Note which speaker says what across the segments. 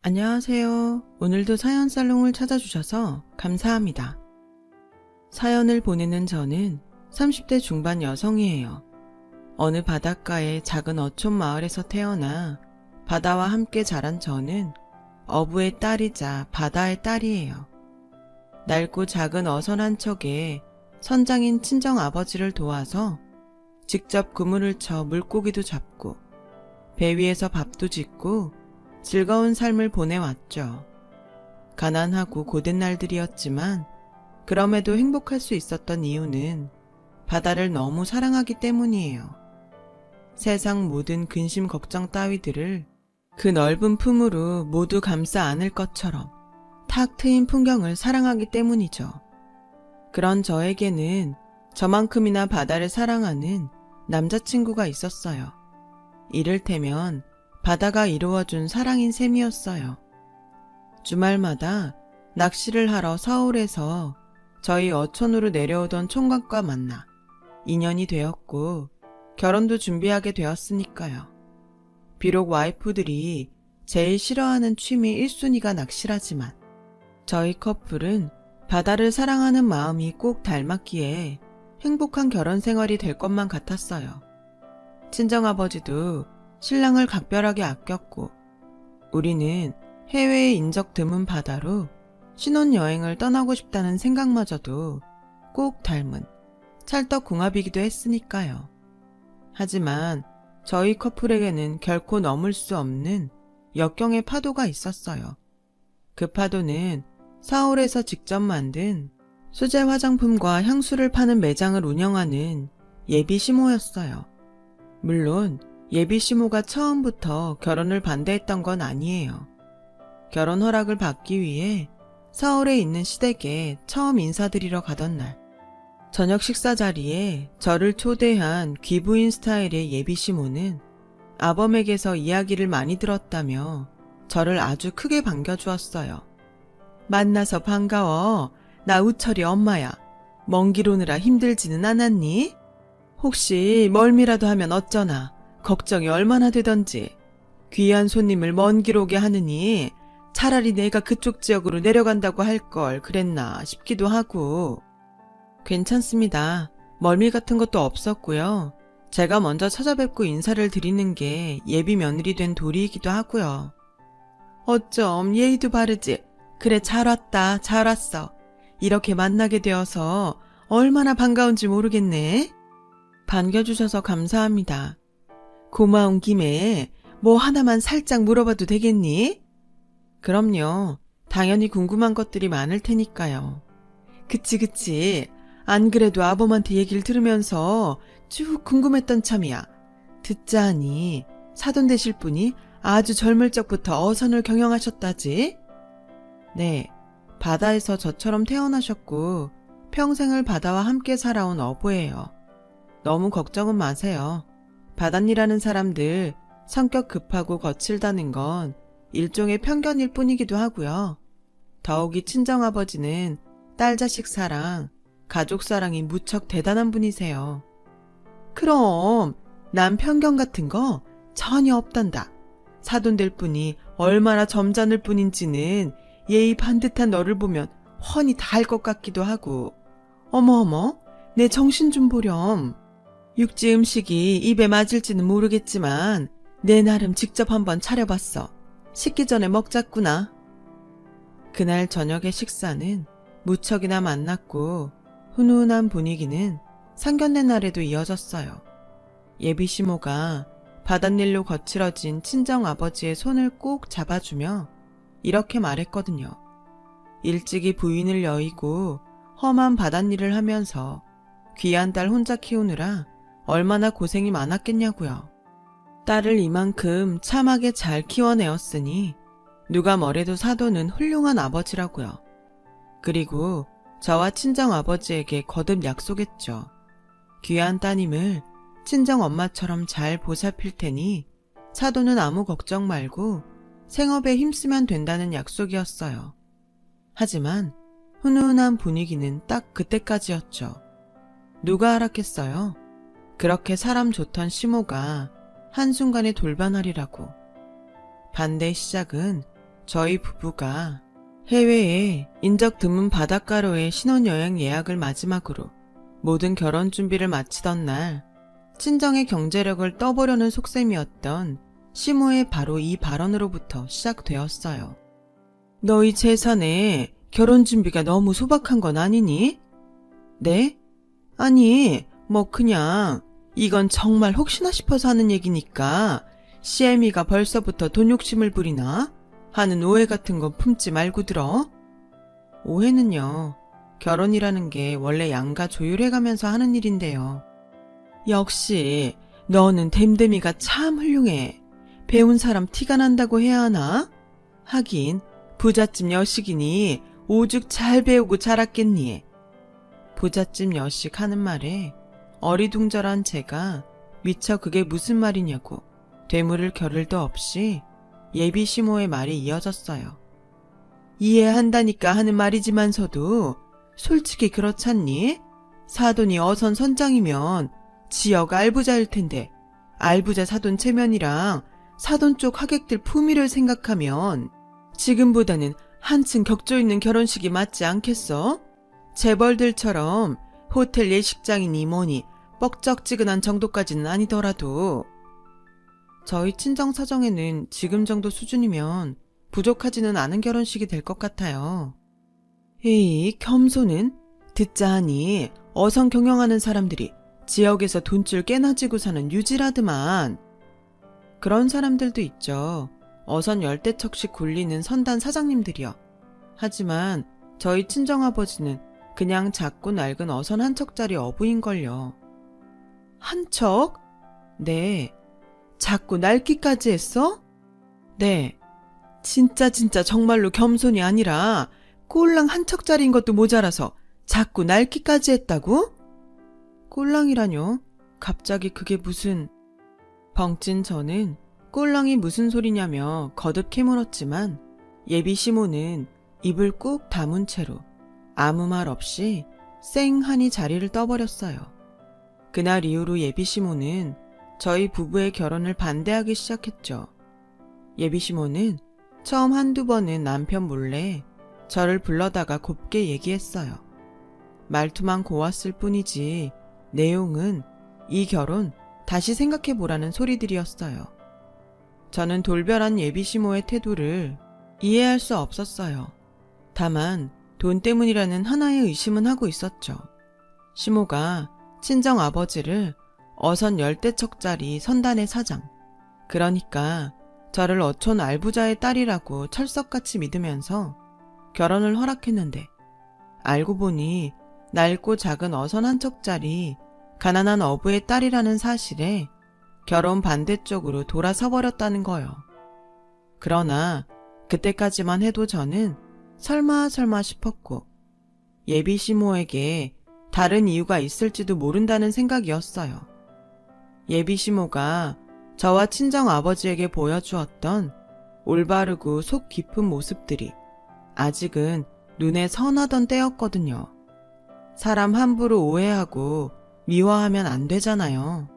Speaker 1: 안녕하세요. 오늘도 사연 살롱을 찾아주셔서 감사합니다. 사연을 보내는 저는 30대 중반 여성이에요. 어느 바닷가의 작은 어촌 마을에서 태어나 바다와 함께 자란 저는 어부의 딸이자 바다의 딸이에요. 낡고 작은 어선 한 척에 선장인 친정아버지를 도와서 직접 그물을 쳐 물고기도 잡고 배 위에서 밥도 짓고 즐거운 삶을 보내왔죠. 가난하고 고된 날들이었지만 그럼에도 행복할 수 있었던 이유는 바다를 너무 사랑하기 때문이에요. 세상 모든 근심 걱정 따위들을 그 넓은 품으로 모두 감싸 안을 것처럼 탁 트인 풍경을 사랑하기 때문이죠. 그런 저에게는 저만큼이나 바다를 사랑하는 남자친구가 있었어요. 이를테면 바다가 이루어준 사랑인 셈이었어요. 주말마다 낚시를 하러 서울에서 저희 어촌으로 내려오던 총각과 만나 인연이 되었고 결혼도 준비하게 되었으니까요. 비록 와이프들이 제일 싫어하는 취미 1순위가 낚시라지만 저희 커플은 바다를 사랑하는 마음이 꼭 닮았기에 행복한 결혼 생활이 될 것만 같았어요. 친정아버지도 신랑을 각별하게 아꼈고 우리는 해외의 인적 드문 바다로 신혼여행을 떠나고 싶다는 생각마저도 꼭 닮은 찰떡궁합이기도 했으니까요. 하지만 저희 커플에게는 결코 넘을 수 없는 역경의 파도가 있었어요. 그 파도는 서울에서 직접 만든 수제 화장품과 향수를 파는 매장을 운영하는 예비 시모였어요. 물론 예비 시모가 처음부터 결혼을 반대했던 건 아니에요. 결혼 허락을 받기 위해 서울에 있는 시댁에 처음 인사드리러 가던 날, 저녁 식사 자리에 저를 초대한 귀부인 스타일의 예비 시모는 아범에게서 이야기를 많이 들었다며 저를 아주 크게 반겨주었어요. 만나서 반가워. 나 우철이 엄마야. 먼 길 오느라 힘들지는 않았니? 혹시 멀미라도 하면 어쩌나 걱정이 얼마나 되던지. 귀한 손님을 먼 길 오게 하느니 차라리 내가 그쪽 지역으로 내려간다고 할 걸 그랬나 싶기도 하고. 괜찮습니다. 멀미 같은 것도 없었고요. 제가 먼저 찾아뵙고 인사를 드리는 게 예비 며느리 된 도리이기도 하고요. 어쩜 예의도 바르지. 그래 잘 왔다 잘 왔어. 이렇게 만나게 되어서 얼마나 반가운지 모르겠네. 반겨주셔서 감사합니다. 고마운 김에 뭐 하나만 살짝 물어봐도 되겠니? 그럼요. 당연히 궁금한 것들이 많을 테니까요. 그치. 안 그래도 아범한테 얘기를 들으면서 쭉 궁금했던 참이야. 듣자 하니 사돈 되실 분이 아주 젊을 적부터 어선을 경영하셨다지? 네, 바다에서 저처럼 태어나셨고 평생을 바다와 함께 살아온 어부예요. 너무 걱정은 마세요. 바닷일하는 사람들 성격 급하고 거칠다는 건 일종의 편견일 뿐이기도 하고요. 더욱이 친정아버지는 딸 자식 사랑, 가족 사랑이 무척 대단한 분이세요. 그럼 난 편견 같은 거 전혀 없단다. 사돈 될 분이 얼마나 점잖을 뿐인지는 예의 반듯한 너를 보면 훤히 다 알 것 같기도 하고. 어머어머, 내 정신 좀 보렴. 육지 음식이 입에 맞을지는 모르겠지만 내 나름 직접 한번 차려봤어. 식기 전에 먹자꾸나. 그날 저녁의 식사는 무척이나 만났고 훈훈한 분위기는 상견례 날에도 이어졌어요. 예비 시모가 바닷일로 거칠어진 친정아버지의 손을 꼭 잡아주며 이렇게 말했거든요. 일찍이 부인을 여의고 험한 바닷일을 하면서 귀한 딸 혼자 키우느라 얼마나 고생이 많았겠냐고요. 딸을 이만큼 참하게 잘 키워내었으니 누가 뭐래도 사돈은 훌륭한 아버지라고요. 그리고 저와 친정아버지에게 거듭 약속했죠. 귀한 따님을 친정엄마처럼 잘 보살필 테니 사돈은 아무 걱정 말고 생업에 힘쓰면 된다는 약속이었어요. 하지만 훈훈한 분위기는 딱 그때까지였죠. 누가 알았겠어요? 그렇게 사람 좋던 시모가 한순간에 돌변하리라고. 반대의 시작은 저희 부부가 해외에 인적 드문 바닷가로의 신혼여행 예약을 마지막으로 모든 결혼 준비를 마치던 날 친정의 경제력을 떠보려는 속셈이었던 시모의 바로 이 발언으로부터 시작되었어요. 너희 재산에 결혼 준비가 너무 소박한 건 아니니? 네? 아니, 뭐 그냥 이건 정말 혹시나 싶어서 하는 얘기니까 CM이가 벌써부터 돈 욕심을 부리나? 하는 오해 같은 건 품지 말고 들어. 오해는요, 결혼이라는 게 원래 양가 조율해가면서 하는 일인데요. 역시 너는 댐댐이가 참 훌륭해. 배운 사람 티가 난다고 해야 하나? 하긴 부잣집 여식이니 오죽 잘 배우고 자랐겠니. 부잣집 여식 하는 말에 어리둥절한 제가 미처 그게 무슨 말이냐고 되물을 겨를도 없이 예비 시모의 말이 이어졌어요. 이해한다니까 하는 말이지만서도 솔직히 그렇잖니? 사돈이 어선 선장이면 지역 알부자일 텐데 알부자 사돈 체면이랑 사돈 쪽 하객들 품위를 생각하면 지금보다는 한층 격조 있는 결혼식이 맞지 않겠어? 재벌들처럼 호텔 예식장이니 뭐니 뻑적지근한 정도까지는 아니더라도 저희 친정 사정에는 지금 정도 수준이면 부족하지는 않은 결혼식이 될 것 같아요. 에이, 겸손은? 듣자 하니 어선 경영하는 사람들이 지역에서 돈줄 깨나 지고 사는 유지라드만. 그런 사람들도 있죠. 어선 열대척씩 굴리는 선단 사장님들이요. 하지만 저희 친정아버지는 그냥 작고 낡은 어선 한 척짜리 어부인걸요. 한 척? 네. 작고 낡기까지 했어? 네. 진짜 정말로 겸손이 아니라 꼴랑 한 척짜리인 것도 모자라서 작고 낡기까지 했다고? 꼴랑이라뇨? 갑자기 그게 무슨... 벙찐 저는 꼴랑이 무슨 소리냐며 거듭 캐물었지만 예비 시모는 입을 꾹 다문 채로 아무 말 없이 쌩하니 자리를 떠버렸어요. 그날 이후로 예비 시모는 저희 부부의 결혼을 반대하기 시작했죠. 예비 시모는 처음 한두 번은 남편 몰래 저를 불러다가 곱게 얘기했어요. 말투만 고왔을 뿐이지 내용은 이 결혼 다시 생각해보라는 소리들이었어요. 저는 돌변한 예비 시모의 태도를 이해할 수 없었어요. 다만 돈 때문이라는 하나의 의심은 하고 있었죠. 시모가 친정 아버지를 어선 열대척짜리 선단의 사장, 그러니까 저를 어촌 알부자의 딸이라고 철석같이 믿으면서 결혼을 허락했는데 알고 보니 낡고 작은 어선 한 척짜리 가난한 어부의 딸이라는 사실에 결혼 반대쪽으로 돌아서 버렸다는 거요. 그러나 그때까지만 해도 저는 설마 싶었고 예비 시모에게 다른 이유가 있을지도 모른다는 생각이었어요. 예비 시모가 저와 친정 아버지에게 보여주었던 올바르고 속 깊은 모습들이 아직은 눈에 선하던 때였거든요. 사람 함부로 오해하고 미워하면 안 되잖아요.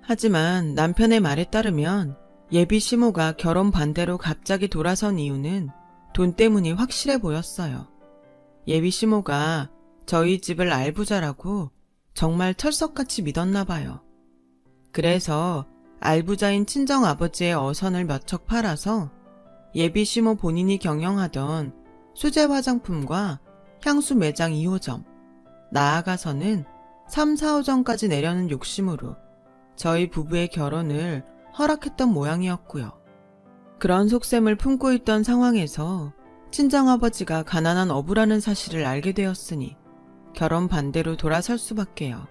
Speaker 1: 하지만 남편의 말에 따르면 예비 시모가 결혼 반대로 갑자기 돌아선 이유는 돈 때문이 확실해 보였어요. 예비 시모가 저희 집을 알부자라고 정말 철석같이 믿었나 봐요. 그래서 알부자인 친정 아버지의 어선을 몇 척 팔아서 예비 시모 본인이 경영하던 수제 화장품과 향수 매장 2호점, 나아가서는 3, 4호점까지 내려는 욕심으로 저희 부부의 결혼을 허락했던 모양이었고요. 그런 속셈을 품고 있던 상황에서 친정아버지가 가난한 어부라는 사실을 알게 되었으니 결혼 반대로 돌아설 수밖에요.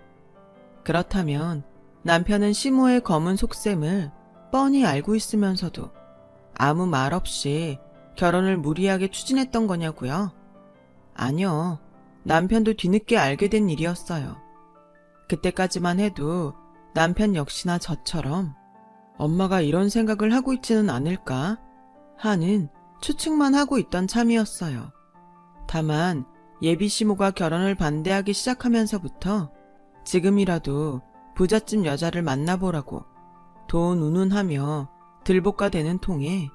Speaker 1: 그렇다면 남편은 시모의 검은 속셈을 뻔히 알고 있으면서도 아무 말 없이 결혼을 무리하게 추진했던 거냐고요? 아니요. 남편도 뒤늦게 알게 된 일이었어요. 그때까지만 해도 남편 역시나 저처럼 엄마가 이런 생각을 하고 있지는 않을까 하는 추측만 하고 있던 참이었어요. 다만 예비 시모가 결혼을 반대하기 시작하면서부터 지금이라도 부잣집 여자를 만나보라고 돈 운운하며 들볶아 대는 통에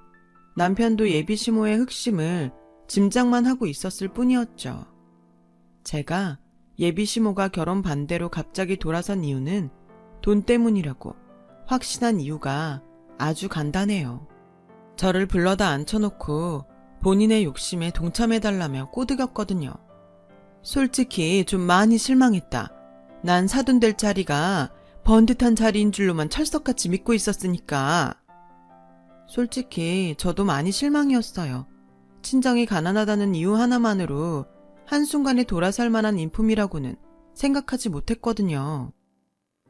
Speaker 1: 남편도 예비시모의 흑심을 짐작만 하고 있었을 뿐이었죠. 제가 예비시모가 결혼 반대로 갑자기 돌아선 이유는 돈 때문이라고 확신한 이유가 아주 간단해요. 저를 불러다 앉혀놓고 본인의 욕심에 동참해달라며 꼬드겼거든요. 솔직히 좀 많이 실망했다. 난 사돈될 자리가 번듯한 자리인 줄로만 철석같이 믿고 있었으니까. 솔직히 저도 많이 실망이었어요. 친정이 가난하다는 이유 하나만으로 한순간에 돌아설 만한 인품이라고는 생각하지 못했거든요.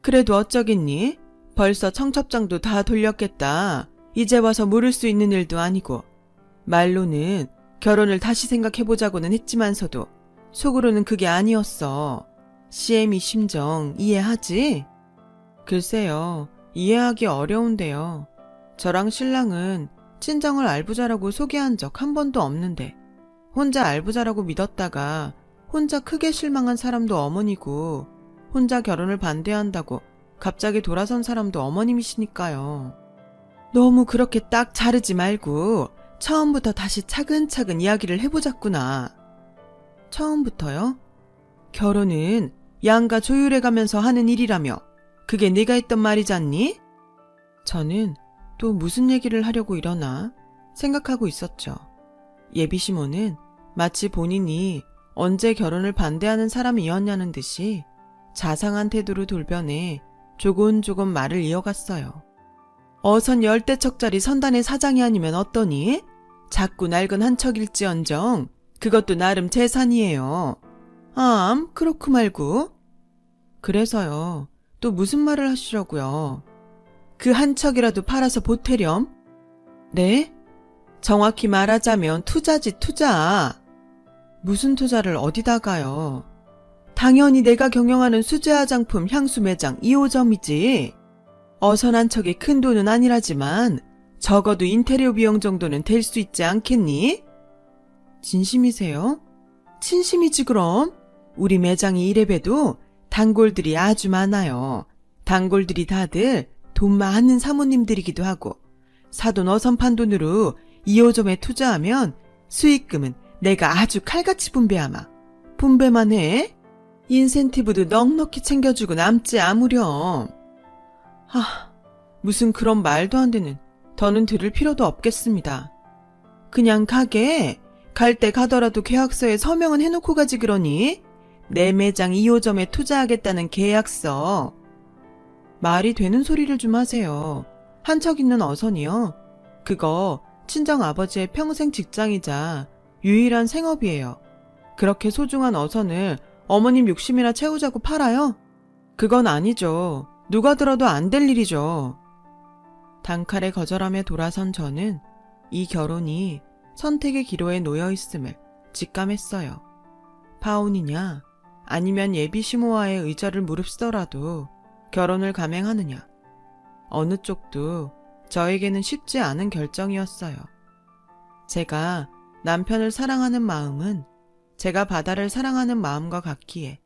Speaker 1: 그래도 어쩌겠니? 벌써 청첩장도 다 돌렸겠다. 이제 와서 물을 수 있는 일도 아니고. 말로는 결혼을 다시 생각해보자고는 했지만서도 속으로는 그게 아니었어. CM이 심정 이해하지? 글쎄요, 이해하기 어려운데요. 저랑 신랑은 친정을 알부자라고 소개한 적 한 번도 없는데 혼자 알부자라고 믿었다가 혼자 크게 실망한 사람도 어머니고 혼자 결혼을 반대한다고 갑자기 돌아선 사람도 어머님이시니까요. 너무 그렇게 딱 자르지 말고 처음부터 다시 차근차근 이야기를 해보자꾸나. 처음부터요? 결혼은 양가 조율해가면서 하는 일이라며 그게 네가 했던 말이잖니? 저는 또 무슨 얘기를 하려고 이러나 생각하고 있었죠. 예비시모는 마치 본인이 언제 결혼을 반대하는 사람이었냐는 듯이 자상한 태도로 돌변해 조곤조곤 말을 이어갔어요. 어선 10대척짜리 선단의 사장이 아니면 어떠니? 자꾸 낡은 한 척일지언정 그것도 나름 재산이에요. 그렇고 말고. 그래서요. 또 무슨 말을 하시려고요? 그 한 척이라도 팔아서 보태렴? 네? 정확히 말하자면 투자지 투자. 무슨 투자를 어디다가요? 당연히 내가 경영하는 수제 화장품 향수 매장 2호점이지. 어선 한 척이 큰 돈은 아니라지만 적어도 인테리어 비용 정도는 될 수 있지 않겠니? 진심이세요? 진심이지 그럼. 우리 매장이 이래봬도 단골들이 아주 많아요. 단골들이 다들 돈 많은 사모님들이기도 하고 사돈 어선판 돈으로 2호점에 투자하면 수익금은 내가 아주 칼같이 분배하마. 분배만 해? 인센티브도 넉넉히 챙겨주고 남지 아무렴. 무슨 그런 말도 안 되는 더는 들을 필요도 없겠습니다. 그냥 가게 갈 때 가더라도 계약서에 서명은 해놓고 가지 그러니? 내 매장 2호점에 투자하겠다는 계약서. 말이 되는 소리를 좀 하세요. 한 척 있는 어선이요. 그거 친정 아버지의 평생 직장이자 유일한 생업이에요. 그렇게 소중한 어선을 어머님 욕심이나 채우자고 팔아요? 그건 아니죠. 누가 들어도 안 될 일이죠. 단칼에 거절하며 돌아선 저는 이 결혼이 선택의 기로에 놓여 있음을 직감했어요. 파혼이냐 아니면 예비시모와의 의절을 무릅쓰더라도 결혼을 감행하느냐. 어느 쪽도 저에게는 쉽지 않은 결정이었어요. 제가 남편을 사랑하는 마음은 제가 바다를 사랑하는 마음과 같기에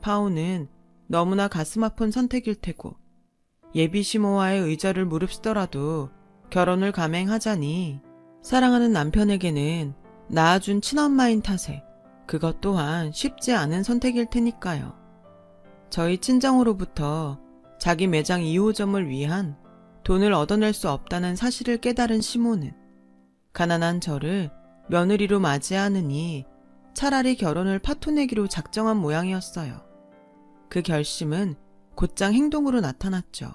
Speaker 1: 파혼은 너무나 가슴 아픈 선택일 테고 예비시모와의 의절을 무릅쓰더라도 결혼을 감행하자니 사랑하는 남편에게는 낳아준 친엄마인 탓에 그것 또한 쉽지 않은 선택일 테니까요. 저희 친정으로부터 자기 매장 2호점을 위한 돈을 얻어낼 수 없다는 사실을 깨달은 시모는 가난한 저를 며느리로 맞이하느니 차라리 결혼을 파토내기로 작정한 모양이었어요. 그 결심은 곧장 행동으로 나타났죠.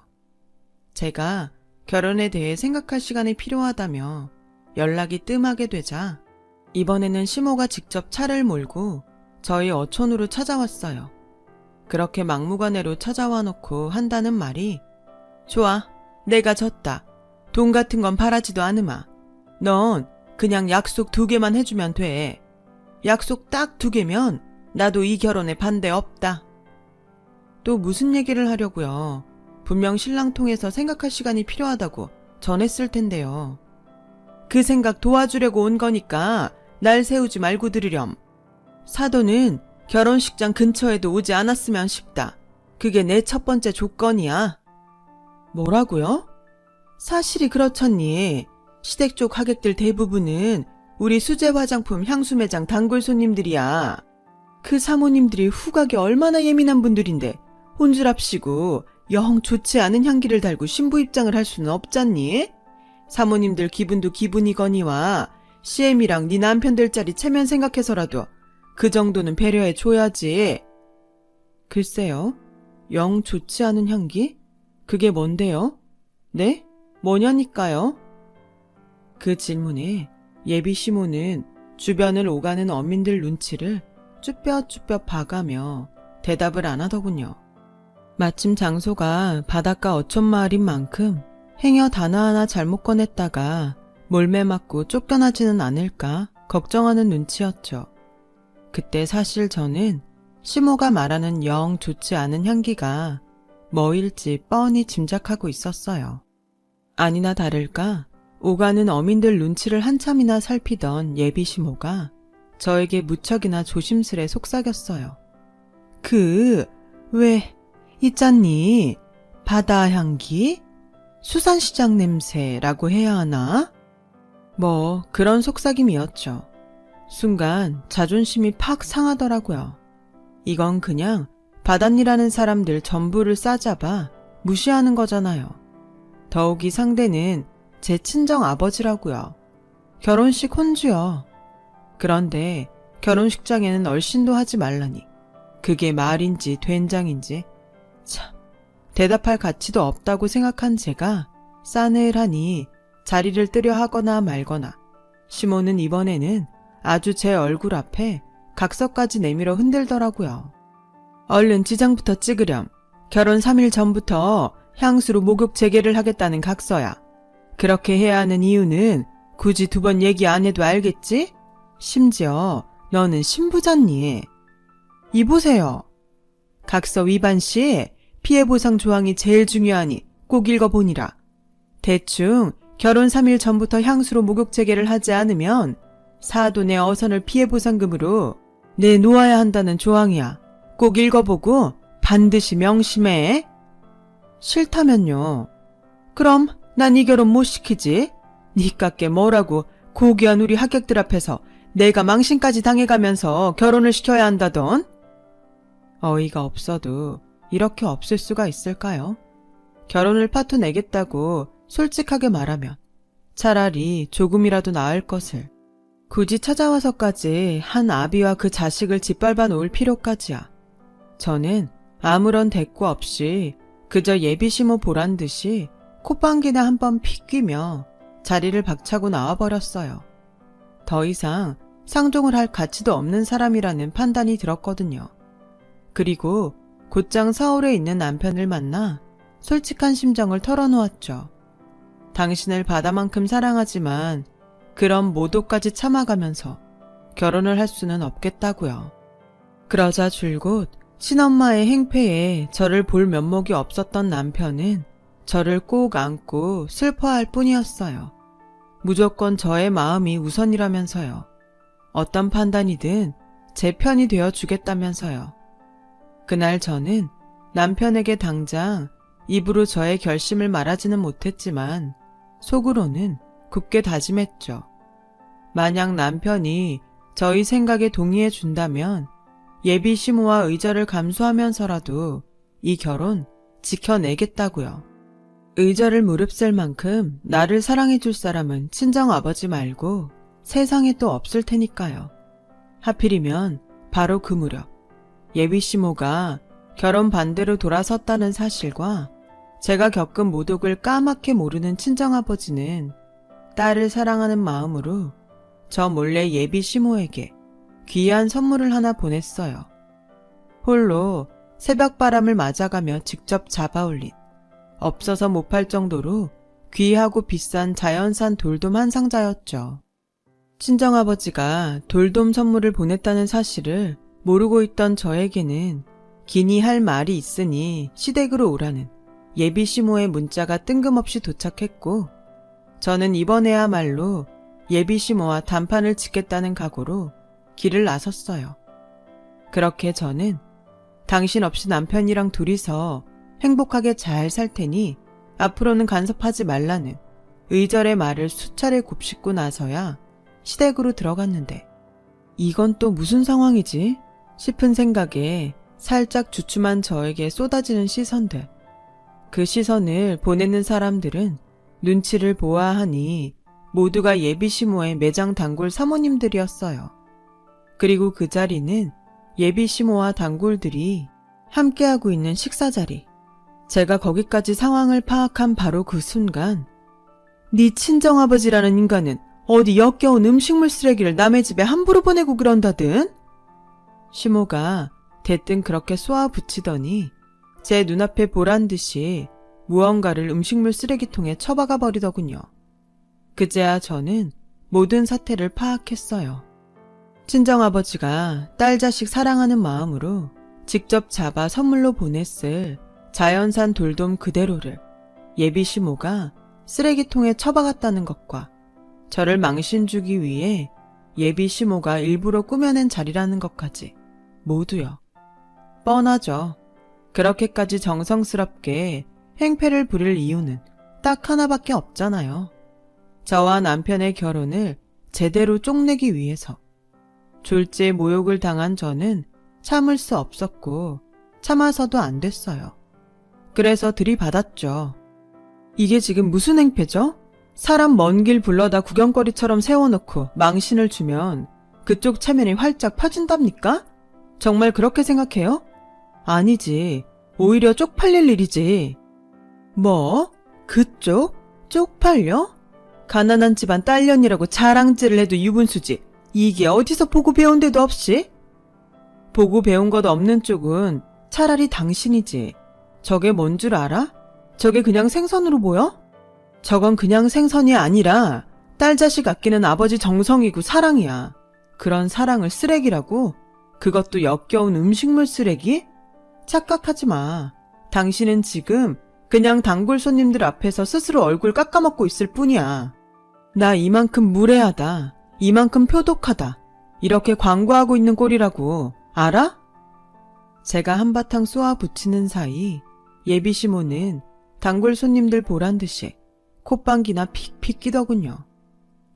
Speaker 1: 제가 결혼에 대해 생각할 시간이 필요하다며 연락이 뜸하게 되자 이번에는 시모가 직접 차를 몰고 저희 어촌으로 찾아왔어요. 그렇게 막무가내로 찾아와 놓고 한다는 말이 좋아, 내가 졌다. 돈 같은 건 바라지도 않으마. 넌 그냥 약속 2개만 해주면 돼. 약속 딱 2개면 나도 이 결혼에 반대 없다. 또 무슨 얘기를 하려고요. 분명 신랑 통해서 생각할 시간이 필요하다고 전했을 텐데요. 그 생각 도와주려고 온 거니까 날 세우지 말고 들으렴. 사돈은 결혼식장 근처에도 오지 않았으면 싶다. 그게 내 첫 번째 조건이야. 뭐라고요? 사실이 그렇잖니. 시댁 쪽 하객들 대부분은 우리 수제 화장품 향수 매장 단골 손님들이야. 그 사모님들이 후각이 얼마나 예민한 분들인데 혼술합시고 영 좋지 않은 향기를 달고 신부 입장을 할 수는 없잖니? 사모님들 기분도 기분이거니와 CM이랑 네 남편 될 자리 체면 생각해서라도 그 정도는 배려해 줘야지. 글쎄요. 영 좋지 않은 향기? 그게 뭔데요? 네? 뭐냐니까요? 그 질문에 예비 시모는 주변을 오가는 어민들 눈치를 쭈뼛쭈뼛 봐가며 대답을 안 하더군요. 마침 장소가 바닷가 어촌마을인 만큼 행여 단어 하나 잘못 꺼냈다가 몰매 맞고 쫓겨나지는 않을까 걱정하는 눈치였죠. 그때 사실 저는 시모가 말하는 영 좋지 않은 향기가 뭐일지 뻔히 짐작하고 있었어요. 아니나 다를까 오가는 어민들 눈치를 한참이나 살피던 예비 시모가 저에게 무척이나 조심스레 속삭였어요. 왜 있잖니? 바다 향기? 수산시장 냄새라고 해야 하나? 뭐 그런 속삭임이었죠. 순간 자존심이 팍 상하더라고요. 이건 그냥 바닷일하는 사람들 전부를 싸잡아 무시하는 거잖아요. 더욱이 상대는 제 친정 아버지라고요. 결혼식 혼주요. 그런데 결혼식장에는 얼씬도 하지 말라니. 그게 말인지 된장인지 참 대답할 가치도 없다고 생각한 제가 싸늘하니 자리를 뜨려 하거나 말거나 시모는 이번에는 아주 제 얼굴 앞에 각서까지 내밀어 흔들더라고요. 얼른 지장부터 찍으렴. 결혼 3일 전부터 향수로 목욕 재개를 하겠다는 각서야. 그렇게 해야 하는 이유는 굳이 2번 얘기 안 해도 알겠지? 심지어 너는 신부잖니. 이보세요. 각서 위반 시 피해보상 조항이 제일 중요하니 꼭 읽어보니라. 대충 결혼 3일 전부터 향수로 목욕 재개를 하지 않으면 사돈의 어선을 피해보상금으로 내놓아야 한다는 조항이야. 꼭 읽어보고 반드시 명심해. 싫다면요. 그럼 난 이 결혼 못 시키지. 니깎게 뭐라고 고귀한 우리 하객들 앞에서 내가 망신까지 당해가면서 결혼을 시켜야 한다던? 어이가 없어도 이렇게 없을 수가 있을까요? 결혼을 파토 내겠다고 솔직하게 말하면 차라리 조금이라도 나을 것을 굳이 찾아와서까지 한 아비와 그 자식을 짓밟아 놓을 필요까지야. 저는 아무런 대꾸 없이 그저 예비시모 보란 듯이 콧방귀나 한번 픽 끼며 자리를 박차고 나와버렸어요. 더 이상 상종을 할 가치도 없는 사람이라는 판단이 들었거든요. 그리고 곧장 서울에 있는 남편을 만나 솔직한 심정을 털어놓았죠. 당신을 바다만큼 사랑하지만 그런 모도까지 참아가면서 결혼을 할 수는 없겠다고요. 그러자 줄곧 친엄마의 행패에 저를 볼 면목이 없었던 남편은 저를 꼭 안고 슬퍼할 뿐이었어요. 무조건 저의 마음이 우선이라면서요. 어떤 판단이든 제 편이 되어 주겠다면서요. 그날 저는 남편에게 당장 입으로 저의 결심을 말하지는 못했지만 속으로는 굳게 다짐했죠. 만약 남편이 저희 생각에 동의해 준다면 예비 시모와 의절을 감수하면서라도 이 결혼 지켜내겠다고요. 의절을 무릅쓸 만큼 나를 사랑해 줄 사람은 친정아버지 말고 세상에 또 없을 테니까요. 하필이면 바로 그 무렵 예비 시모가 결혼 반대로 돌아섰다는 사실과 제가 겪은 모독을 까맣게 모르는 친정아버지는 딸을 사랑하는 마음으로 저 몰래 예비 시모에게 귀한 선물을 하나 보냈어요. 홀로 새벽바람을 맞아가며 직접 잡아올린 없어서 못 팔 정도로 귀하고 비싼 자연산 돌돔 한 상자였죠. 친정아버지가 돌돔 선물을 보냈다는 사실을 모르고 있던 저에게는 기니 할 말이 있으니 시댁으로 오라는 예비 시모의 문자가 뜬금없이 도착했고 저는 이번에야말로 예비 시모와 단판을 짓겠다는 각오로 길을 나섰어요. 그렇게 저는 당신 없이 남편이랑 둘이서 행복하게 잘 살 테니 앞으로는 간섭하지 말라는 의절의 말을 수차례 곱씹고 나서야 시댁으로 들어갔는데 이건 또 무슨 상황이지 싶은 생각에 살짝 주춤한 저에게 쏟아지는 시선들. 그 시선을 보내는 사람들은 눈치를 보아하니 모두가 예비시모의 매장 단골 사모님들이었어요. 그리고 그 자리는 예비시모와 단골들이 함께하고 있는 식사자리. 제가 거기까지 상황을 파악한 바로 그 순간 네 친정아버지라는 인간은 어디 역겨운 음식물 쓰레기를 남의 집에 함부로 보내고 그런다든? 시모가 대뜸 그렇게 쏘아붙이더니 제 눈앞에 보란듯이 무언가를 음식물 쓰레기통에 처박아 버리더군요. 그제야 저는 모든 사태를 파악했어요. 친정아버지가 딸 자식 사랑하는 마음으로 직접 잡아 선물로 보냈을 자연산 돌돔 그대로를 예비시모가 쓰레기통에 처박았다는 것과 저를 망신주기 위해 예비시모가 일부러 꾸며낸 자리라는 것까지 모두요. 뻔하죠. 그렇게까지 정성스럽게 행패를 부릴 이유는 딱 하나밖에 없잖아요. 저와 남편의 결혼을 제대로 쪽내기 위해서. 졸지에 모욕을 당한 저는 참을 수 없었고 참아서도 안 됐어요. 그래서 들이받았죠. 이게 지금 무슨 행패죠? 사람 먼 길 불러다 구경거리처럼 세워놓고 망신을 주면 그쪽 체면이 활짝 펴진답니까? 정말 그렇게 생각해요? 아니지. 오히려 쪽팔릴 일이지. 뭐? 그쪽? 쪽팔려? 가난한 집안 딸년이라고 자랑질을 해도 유분수지. 이게 어디서 보고 배운 데도 없이? 보고 배운 것 없는 쪽은 차라리 당신이지. 저게 뭔 줄 알아? 저게 그냥 생선으로 보여? 저건 그냥 생선이 아니라 딸 자식 아끼는 아버지 정성이고 사랑이야. 그런 사랑을 쓰레기라고? 그것도 역겨운 음식물 쓰레기? 착각하지 마. 당신은 지금 그냥 단골 손님들 앞에서 스스로 얼굴 깎아먹고 있을 뿐이야. 나 이만큼 무례하다. 이만큼 표독하다. 이렇게 광고하고 있는 꼴이라고. 알아? 제가 한바탕 쏘아붙이는 사이 예비시모는 단골 손님들 보란듯이 콧방귀나 픽픽 끼더군요.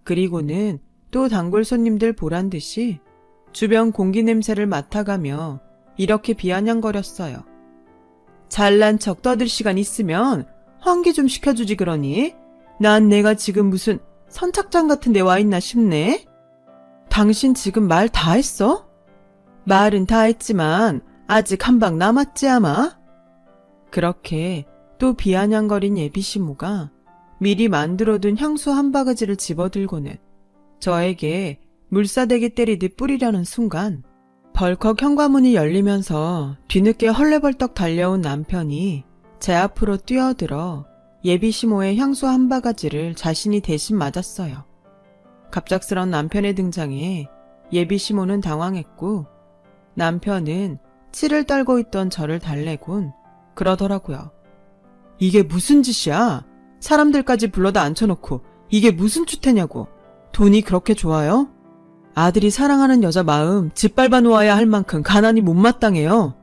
Speaker 1: 그리고는 또 단골 손님들 보란듯이 주변 공기 냄새를 맡아가며 이렇게 비아냥거렸어요. 잘난 척 떠들 시간 있으면 환기 좀 시켜주지 그러니? 난 내가 지금 무슨 선착장 같은 데 와 있나 싶네? 당신 지금 말 다 했어? 말은 다 했지만 아직 한 방 남았지 아마? 그렇게 또 비아냥거린 예비시모가 미리 만들어둔 향수 한 바가지를 집어들고는 저에게 물사대기 때리듯 뿌리려는 순간 벌컥 현관문이 열리면서 뒤늦게 헐레벌떡 달려온 남편이 제 앞으로 뛰어들어 예비시모의 향수 한 바가지를 자신이 대신 맞았어요. 갑작스런 남편의 등장에 예비시모는 당황했고 남편은 치를 떨고 있던 저를 달래곤 그러더라고요. 이게 무슨 짓이야? 사람들까지 불러다 앉혀놓고 이게 무슨 추태냐고. 돈이 그렇게 좋아요? 아들이 사랑하는 여자 마음 짓밟아 놓아야 할 만큼 가난이 못마땅해요.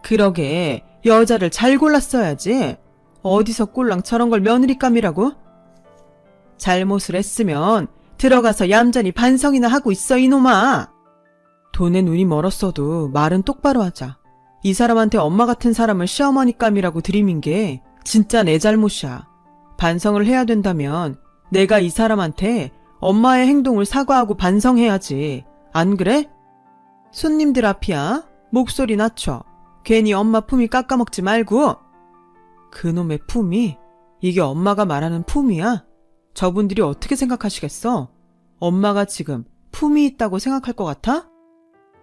Speaker 1: 그러게 여자를 잘 골랐어야지. 어디서 꼴랑 저런 걸 며느리감이라고? 잘못을 했으면 들어가서 얌전히 반성이나 하고 있어 이놈아. 돈에 눈이 멀었어도 말은 똑바로 하자. 이 사람한테 엄마 같은 사람을 시어머니감이라고 들이민 게 진짜 내 잘못이야. 반성을 해야 된다면 내가 이 사람한테 엄마의 행동을 사과하고 반성해야지. 안 그래? 손님들 앞이야. 목소리 낮춰. 괜히 엄마 품위 깎아먹지 말고. 그놈의 품위? 이게 엄마가 말하는 품위야? 저분들이 어떻게 생각하시겠어? 엄마가 지금 품위 있다고 생각할 것 같아?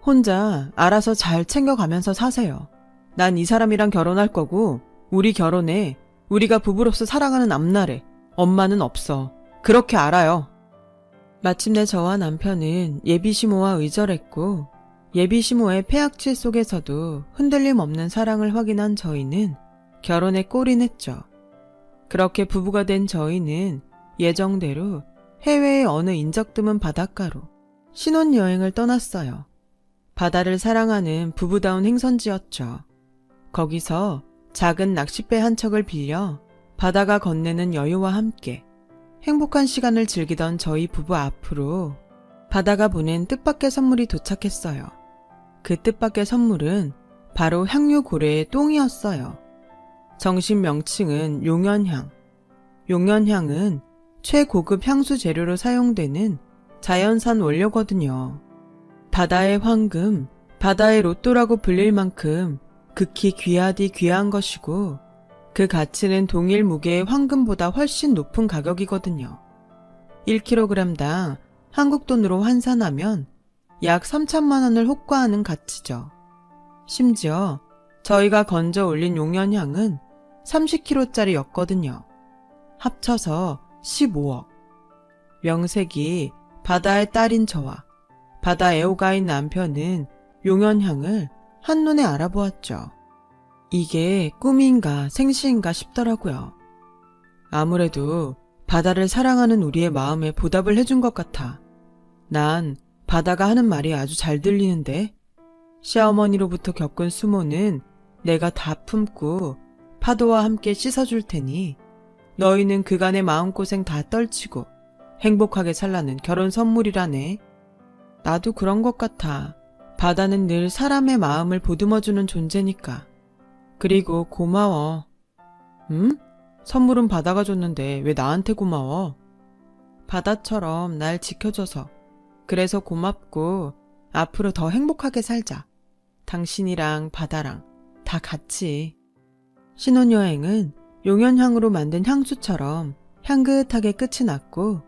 Speaker 1: 혼자 알아서 잘 챙겨가면서 사세요. 난 이 사람이랑 결혼할 거고 우리 결혼에 우리가 부부로서 살아가는 앞날에 엄마는 없어. 그렇게 알아요. 마침내 저와 남편은 예비시모와 의절했고 예비시모의 폐악취 속에서도 흔들림 없는 사랑을 확인한 저희는 결혼에 골인했죠. 그렇게 부부가 된 저희는 예정대로 해외의 어느 인적 드문 바닷가로 신혼여행을 떠났어요. 바다를 사랑하는 부부다운 행선지였죠. 거기서 작은 낚싯배 한 척을 빌려 바다가 건네는 여유와 함께 행복한 시간을 즐기던 저희 부부 앞으로 바다가 보낸 뜻밖의 선물이 도착했어요. 그 뜻밖의 선물은 바로 향유고래의 똥이었어요. 정식 명칭은 용연향. 용연향은 최고급 향수 재료로 사용되는 자연산 원료거든요. 바다의 황금, 바다의 로또라고 불릴 만큼 극히 귀하디 귀한 것이고 그 가치는 동일 무게의 황금보다 훨씬 높은 가격이거든요. 1kg당 한국 돈으로 환산하면 약 3천만 원을 호가하는 가치죠. 심지어 저희가 건져 올린 용연향은 30kg짜리였거든요. 합쳐서 15억. 명색이 바다의 딸인 저와 바다 애호가인 남편은 용연향을 한눈에 알아보았죠. 이게 꿈인가 생시인가 싶더라고요. 아무래도 바다를 사랑하는 우리의 마음에 보답을 해준 것 같아. 난 바다가 하는 말이 아주 잘 들리는데 시어머니로부터 겪은 수모는 내가 다 품고 파도와 함께 씻어줄 테니 너희는 그간의 마음고생 다 떨치고 행복하게 살라는 결혼 선물이라네. 나도 그런 것 같아. 바다는 늘 사람의 마음을 보듬어주는 존재니까. 그리고 고마워. 응? 선물은 바다가 줬는데 왜 나한테 고마워? 바다처럼 날 지켜줘서. 그래서 고맙고 앞으로 더 행복하게 살자. 당신이랑 바다랑 다 같이. 신혼여행은 용연향으로 만든 향수처럼 향긋하게 끝이 났고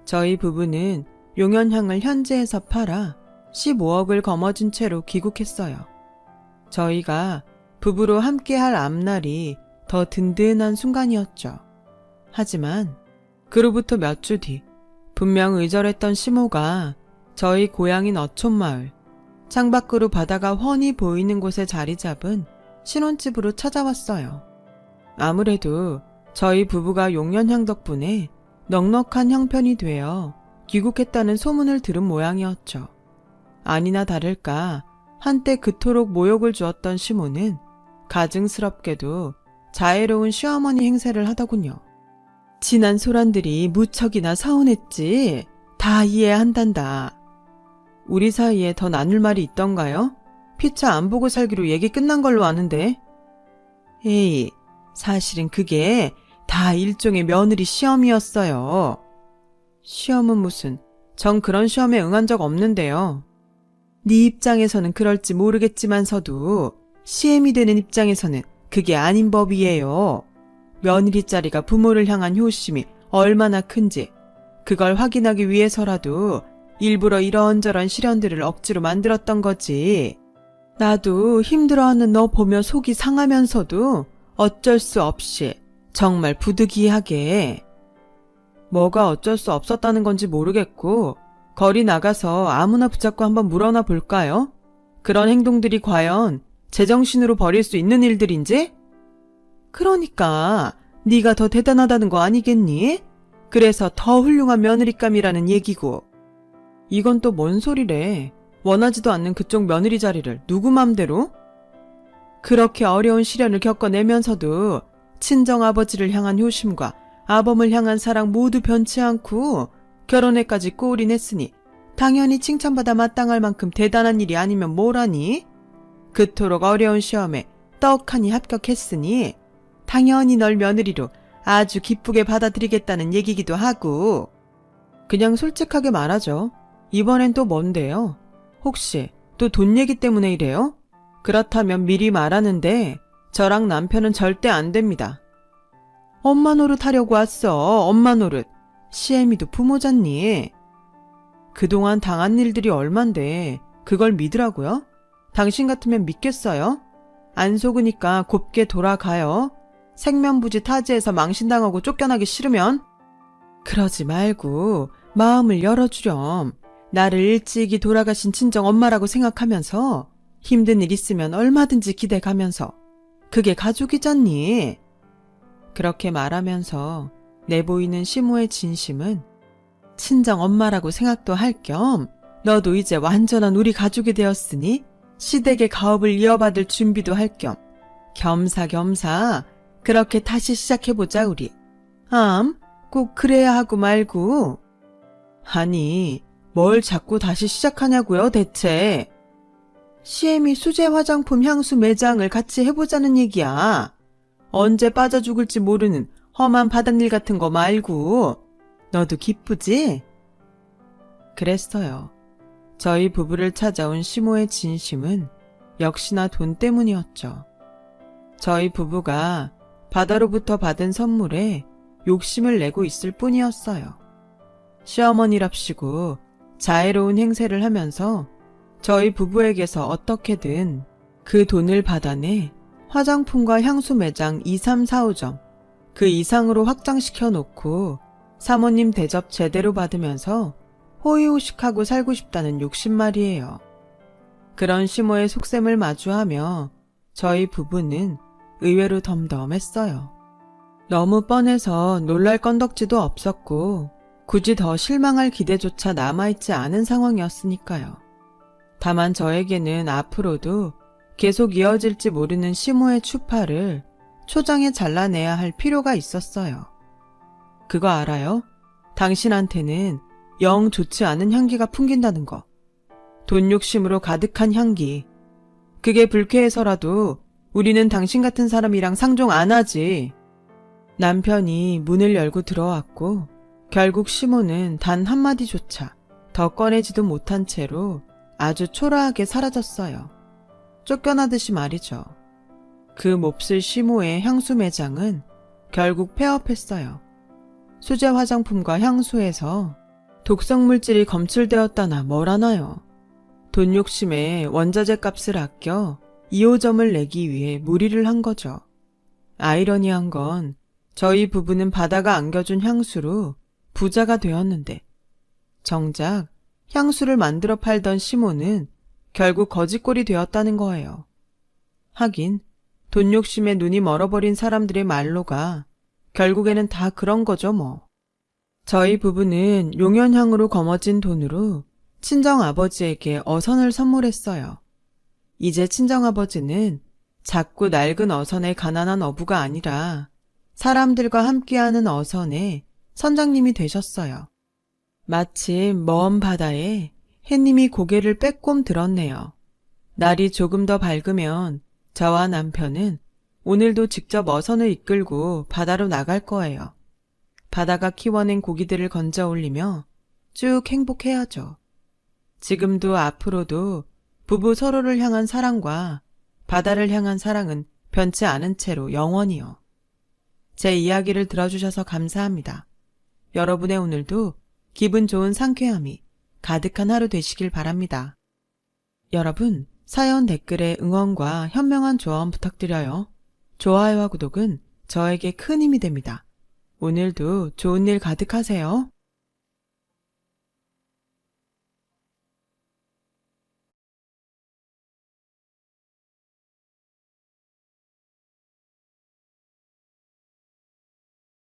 Speaker 1: 저희 부부는 용연향을 현지에서 팔아 15억을 거머쥔 채로 귀국했어요. 저희가 부부로 함께할 앞날이 더 든든한 순간이었죠. 하지만 그로부터 몇 주 뒤 분명 의절했던 시모가 저희 고향인 어촌마을 창밖으로 바다가 훤히 보이는 곳에 자리 잡은 신혼집으로 찾아왔어요. 아무래도 저희 부부가 용연향 덕분에 넉넉한 형편이 되어 귀국했다는 소문을 들은 모양이었죠. 아니나 다를까 한때 그토록 모욕을 주었던 시모는 가증스럽게도 자애로운 시어머니 행세를 하더군요. 지난 소란들이 무척이나 서운했지. 다 이해한단다. 우리 사이에 더 나눌 말이 있던가요? 피차 안 보고 살기로 얘기 끝난 걸로 아는데. 에이, 사실은 그게 다 일종의 며느리 시험이었어요. 시험은 무슨, 전 그런 시험에 응한 적 없는데요. 네 입장에서는 그럴지 모르겠지만서도 시엠이 되는 입장에서는 그게 아닌 법이에요. 며느리 자리가 부모를 향한 효심이 얼마나 큰지 그걸 확인하기 위해서라도 일부러 이런저런 시련들을 억지로 만들었던 거지. 나도 힘들어하는 너 보며 속이 상하면서도 어쩔 수 없이 정말 부득이하게. 뭐가 어쩔 수 없었다는 건지 모르겠고 거리 나가서 아무나 붙잡고 한번 물어나 볼까요? 그런 행동들이 과연 제정신으로 벌일 수 있는 일들인지? 그러니까 네가 더 대단하다는 거 아니겠니? 그래서 더 훌륭한 며느리감이라는 얘기고. 이건 또 뭔 소리래. 원하지도 않는 그쪽 며느리 자리를 누구 맘대로? 그렇게 어려운 시련을 겪어내면서도 친정아버지를 향한 효심과 아범을 향한 사랑 모두 변치 않고 결혼에까지 꼬울인했으니 당연히 칭찬받아 마땅할 만큼 대단한 일이 아니면 뭐라니? 그토록 어려운 시험에 떡하니 합격했으니 당연히 널 며느리로 아주 기쁘게 받아들이겠다는 얘기기도 하고. 그냥 솔직하게 말하죠. 이번엔 또 뭔데요? 혹시 또 돈 얘기 때문에 이래요? 그렇다면 미리 말하는데 저랑 남편은 절대 안 됩니다. 엄마 노릇 하려고 왔어. 엄마 노릇. 시애미도 부모잖니. 그동안 당한 일들이 얼만데 그걸 믿으라고요? 당신 같으면 믿겠어요? 안 속으니까 곱게 돌아가요. 생면부지 타지에서 망신당하고 쫓겨나기 싫으면. 그러지 말고 마음을 열어주렴. 나를 일찍이 돌아가신 친정 엄마라고 생각하면서 힘든 일 있으면 얼마든지 기대가면서. 그게 가족이잖니. 그렇게 말하면서 내보이는 시모의 진심은 친정 엄마라고 생각도 할 겸 너도 이제 완전한 우리 가족이 되었으니 시댁의 가업을 이어받을 준비도 할 겸 겸사겸사 그렇게 다시 시작해보자 우리. 꼭 그래야 하고 말고. 아니, 뭘 자꾸 다시 시작하냐고요, 대체. CM이 수제 화장품 향수 매장을 같이 해보자는 얘기야. 언제 빠져 죽을지 모르는 험한 바닥일 같은 거 말고. 너도 기쁘지? 그랬어요. 저희 부부를 찾아온 시모의 진심은 역시나 돈 때문이었죠. 저희 부부가 바다로부터 받은 선물에 욕심을 내고 있을 뿐이었어요. 시어머니랍시고 자애로운 행세를 하면서 저희 부부에게서 어떻게든 그 돈을 받아내 화장품과 향수 매장 2, 3, 4, 5점 그 이상으로 확장시켜 놓고 사모님 대접 제대로 받으면서 호의호식하고 살고 싶다는 욕심 말이에요. 그런 시모의 속셈을 마주하며 저희 부부는 의외로 덤덤했어요. 너무 뻔해서 놀랄 건덕지도 없었고 굳이 더 실망할 기대조차 남아있지 않은 상황이었으니까요. 다만 저에게는 앞으로도 계속 이어질지 모르는 시모의 추파를 초장에 잘라내야 할 필요가 있었어요. 그거 알아요? 당신한테는 영 좋지 않은 향기가 풍긴다는 거. 돈 욕심으로 가득한 향기. 그게 불쾌해서라도 우리는 당신 같은 사람이랑 상종 안 하지. 남편이 문을 열고 들어왔고 결국 시모는 단 한마디조차 더 꺼내지도 못한 채로 아주 초라하게 사라졌어요. 쫓겨나듯이 말이죠. 그 몹쓸 시모의 향수 매장은 결국 폐업했어요. 수제 화장품과 향수에서 독성 물질이 검출되었다나 뭘 하나요. 돈 욕심에 원자재 값을 아껴 2호점을 내기 위해 무리를 한 거죠. 아이러니한 건 저희 부부는 바다가 안겨준 향수로 부자가 되었는데 정작 향수를 만들어 팔던 시모는 결국 거지꼴이 되었다는 거예요. 하긴 돈 욕심에 눈이 멀어버린 사람들의 말로가 결국에는 다 그런 거죠 뭐. 저희 부부는 용연향으로 거머쥔 돈으로 친정아버지에게 어선을 선물했어요. 이제 친정아버지는 작고 낡은 어선의 가난한 어부가 아니라 사람들과 함께하는 어선의 선장님이 되셨어요. 마침 먼 바다에 해님이 고개를 빼꼼 들었네요. 날이 조금 더 밝으면 저와 남편은 오늘도 직접 어선을 이끌고 바다로 나갈 거예요. 바다가 키워낸 고기들을 건져 올리며 쭉 행복해야죠. 지금도 앞으로도 부부 서로를 향한 사랑과 바다를 향한 사랑은 변치 않은 채로 영원히요. 제 이야기를 들어주셔서 감사합니다. 여러분의 오늘도 기분 좋은 상쾌함이 가득한 하루 되시길 바랍니다. 여러분, 사연 댓글에 응원과 현명한 조언 부탁드려요. 좋아요와 구독은 저에게 큰 힘이 됩니다. 오늘도 좋은 일 가득하세요.